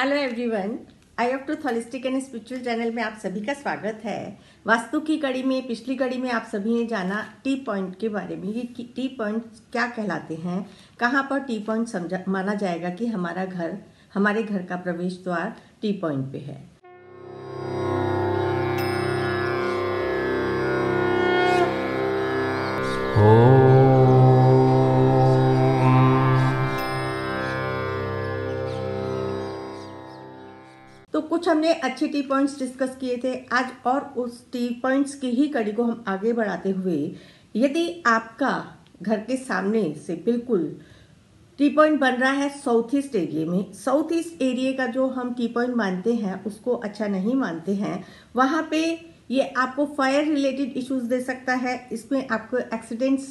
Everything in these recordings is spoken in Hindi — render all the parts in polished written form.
Hello everyone, I of truth holistic and spiritual channel में आप सभी का स्वागत है। वास्तु की कड़ी में पिछली कड़ी में आप सभी ने जाना टी पॉइंट के बारे में। ये टी पॉइंट क्या कहलाते हैं, कहाँ पर टी पॉइंट माना जाएगा कि हमारे घर का प्रवेश द्वार टी पॉइंट पे है। तो कुछ हमने अच्छे टी पॉइंट्स डिस्कस किए थे आज, और उस टी पॉइंट्स की ही कड़ी को हम आगे बढ़ाते हुए, यदि आपका घर के सामने से बिल्कुल टी पॉइंट बन रहा है साउथ ईस्ट एरिया में, साउथ ईस्ट एरिया का जो हम टी पॉइंट मानते हैं उसको अच्छा नहीं मानते हैं, वहाँ पे ये आपको फायर रिलेटेड इश्यूज दे सकता है। इसमें आपको एक्सीडेंट्स,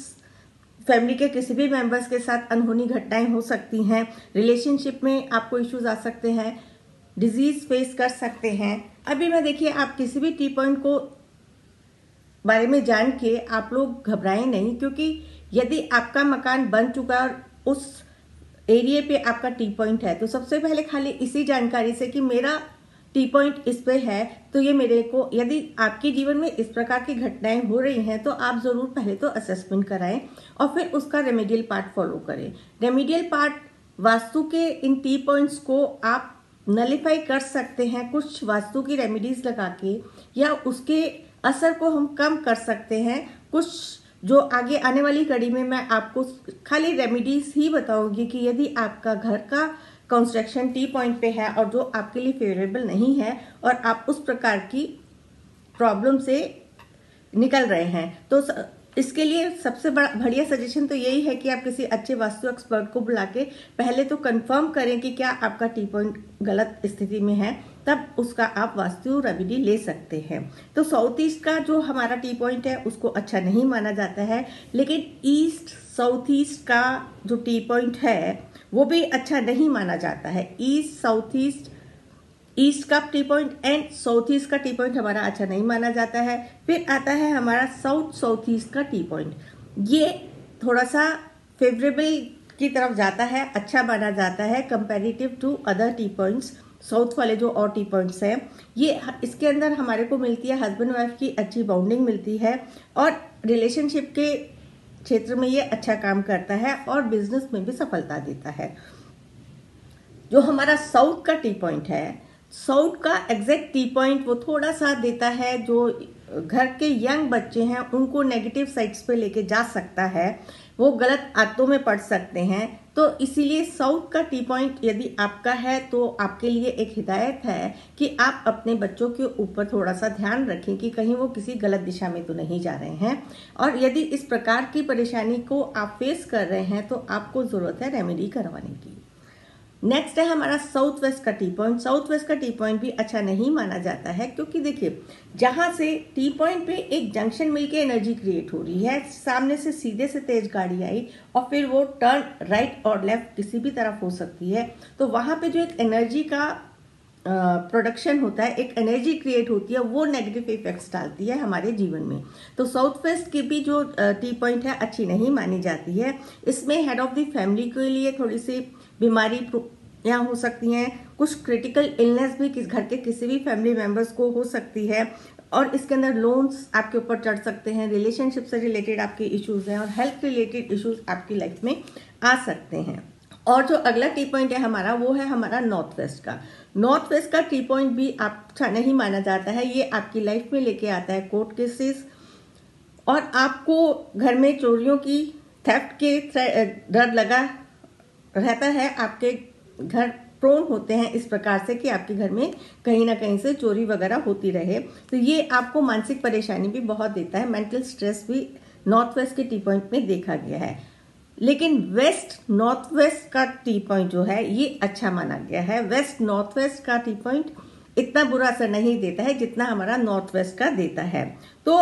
फैमिली के किसी भी मेंबर्स के साथ अनहोनी घटनाएं हो सकती हैं, रिलेशनशिप में आपको इश्यूज आ सकते हैं, डिजीज फेस कर सकते हैं। अभी मैं देखिए, आप किसी भी टी पॉइंट को बारे में जान के आप लोग घबराएं नहीं, क्योंकि यदि आपका मकान बन चुका है और उस एरिया पे आपका टी पॉइंट है, तो सबसे पहले खाली इसी जानकारी से कि मेरा टी पॉइंट इस पे है, तो ये मेरे को, यदि आपके जीवन में इस प्रकार की घटनाएं हो रही हैं तो आप जरूर पहले तो असेसमेंट कराएं और फिर उसका रेमेडियल पार्ट फॉलो करें। रेमेडियल पार्ट, वास्तु के इन टी पॉइंट्स को आप नलिफाई कर सकते हैं कुछ वास्तु की रेमेडीज लगा के, या उसके असर को हम कम कर सकते हैं कुछ, जो आगे आने वाली कड़ी में मैं आपको खाली रेमेडीज ही बताऊंगी कि यदि आपका घर का कंस्ट्रक्शन टी पॉइंट पे है और जो आपके लिए फेवरेबल नहीं है और आप उस प्रकार की प्रॉब्लम से निकल रहे हैं, तो इसके लिए सबसे बढ़िया सजेशन तो यही है कि आप किसी अच्छे वास्तु एक्सपर्ट को बुला के पहले तो कंफर्म करें कि क्या आपका टी पॉइंट गलत स्थिति में है, तब उसका आप वास्तु रेमेडी ले सकते हैं। तो साउथ ईस्ट का जो हमारा टी पॉइंट है उसको अच्छा नहीं माना जाता है, लेकिन ईस्ट साउथ ईस्ट का जो टी पॉइंट है वो भी अच्छा नहीं माना जाता है। ईस्ट साउथ ईस्ट, ईस्ट का T point and south east का टी पॉइंट हमारा अच्छा नहीं माना जाता है। फिर आता है हमारा साउथ ईस्ट का टी पॉइंट, ये थोड़ा सा फेवरेबल की तरफ जाता है, अच्छा माना जाता है comparative to other T points. South वाले जो और टी पॉइंट्स हैं, ये इसके अंदर हमारे को मिलती है हस्बैंड वाइफ की अच्छी बॉन्डिंग मिलती है, और रिलेशनशिप के क्षेत्र में ये अच्छा काम करता है और बिजनेस में भी सफलता देता है। जो हमारा साउथ का टी पॉइंट है, साउथ का एग्जैक्ट टी पॉइंट वो थोड़ा सा देता है, जो घर के यंग बच्चे हैं उनको नेगेटिव साइड्स पे लेके जा सकता है, वो गलत आदतों में पड़ सकते हैं। तो इसीलिए साउथ का टी पॉइंट यदि आपका है तो आपके लिए एक हिदायत है कि आप अपने बच्चों के ऊपर थोड़ा सा ध्यान रखें कि कहीं वो किसी गलत दिशा में तो नहीं जा रहे हैं, और यदि इस प्रकार की परेशानी को आप फेस कर रहे हैं तो आपको जरूरत है रेमेडी करवाने की। नेक्स्ट है हमारा साउथ वेस्ट का टी पॉइंट। साउथ वेस्ट का टी पॉइंट भी अच्छा नहीं माना जाता है, क्योंकि देखिए, जहां से टी पॉइंट पे एक जंक्शन मिलके एनर्जी क्रिएट हो रही है, सामने से सीधे से तेज गाड़ी आई और फिर वो टर्न राइट और लेफ्ट किसी भी तरफ हो सकती है, तो वहां पे जो एक एनर्जी का प्रोडक्शन होता है, एक एनर्जी क्रिएट होती है, वो नेगेटिव इफेक्ट्स डालती है हमारे जीवन में। तो साउथ वेस्ट की भी जो टी पॉइंट है अच्छी नहीं मानी जाती है। इसमें हेड ऑफ द फैमिली के लिए थोड़ी सी बीमारी यहाँ हो सकती हैं, कुछ क्रिटिकल इलनेस भी घर के किसी भी फैमिली मेंबर्स को हो सकती है, और इसके अंदर लोन्स आपके ऊपर चढ़ सकते हैं, रिलेशनशिप से रिलेटेड आपके इश्यूज हैं, और हेल्थ रिलेटेड इश्यूज आपकी लाइफ में आ सकते हैं। और जो अगला टी पॉइंट है हमारा, वो है हमारा नॉर्थ वेस्ट का। नॉर्थ वेस्ट का टी पॉइंट भी अच्छा नहीं माना जाता है। ये आपकी लाइफ में लेके आता है कोर्ट केसेस, और आपको घर में चोरियों की, थेफ्ट के डर लगा रहता है। आपके घर प्रोन होते हैं इस प्रकार से कि आपके घर में कहीं ना कहीं से चोरी वगैरह होती रहे, तो ये आपको मानसिक परेशानी भी बहुत देता है। मेंटल स्ट्रेस भी नॉर्थ वेस्ट के टी पॉइंट में देखा गया है। लेकिन वेस्ट नॉर्थ वेस्ट का टी पॉइंट जो है ये अच्छा माना गया है। वेस्ट नॉर्थ वेस्ट का टी पॉइंट इतना बुरा असर नहीं देता है जितना हमारा नॉर्थ वेस्ट का देता है। तो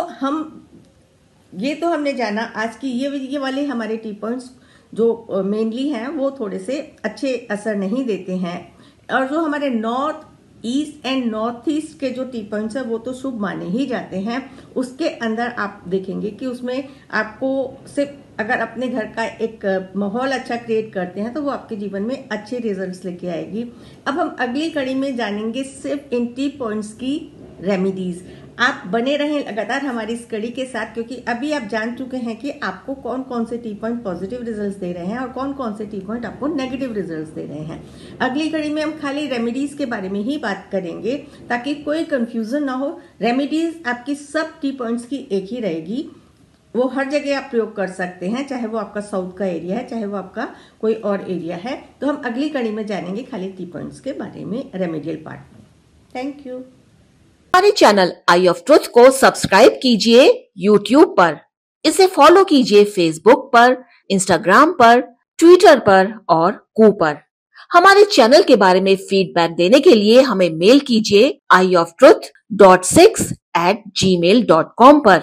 हमने जाना आज की ये वाले हमारे टी पॉइंट्स जो मेनली हैं वो थोड़े से अच्छे असर नहीं देते हैं, और जो हमारे north east and north east के जो टी पॉइंट्स है वो तो शुभ माने ही जाते हैं। उसके अंदर आप देखेंगे कि उसमें आपको सिर्फ अगर अपने घर का एक माहौल अच्छा क्रिएट करते हैं तो वो आपके जीवन में अच्छे रिजल्ट्स लेके आएगी। अब हम अगली कड़ी में जानेंगे सिर्फ इन टी पॉइंट्स की रेमेडीज। आप बने रहें लगातार हमारी इस कड़ी के साथ, क्योंकि अभी आप जान चुके हैं कि आपको कौन कौन से टी पॉइंट पॉजिटिव रिजल्ट्स दे रहे हैं और कौन कौन से टी पॉइंट आपको नेगेटिव रिजल्ट्स दे रहे हैं। अगली कड़ी में हम खाली रेमेडीज के बारे में ही बात करेंगे ताकि कोई कंफ्यूजन ना हो। रेमेडीज आपकी सब टी पॉइंट्स की एक ही रहेगी, वो हर जगह आप प्रयोग कर सकते हैं, चाहे वो आपका साउथ का एरिया है, चाहे वो आपका कोई और एरिया है। तो हम अगली कड़ी में जानेंगे खाली टी पॉइंट्स के बारे में रेमेडियल पार्ट में। Thank you. हमारे चैनल आई ऑफ ट्रुथ को सब्सक्राइब कीजिए YouTube पर, इसे फॉलो कीजिए Facebook पर, Instagram पर, Twitter पर और कू पर। हमारे चैनल के बारे में फीडबैक देने के लिए हमें मेल कीजिए ioftruth.6@gmail.com पर।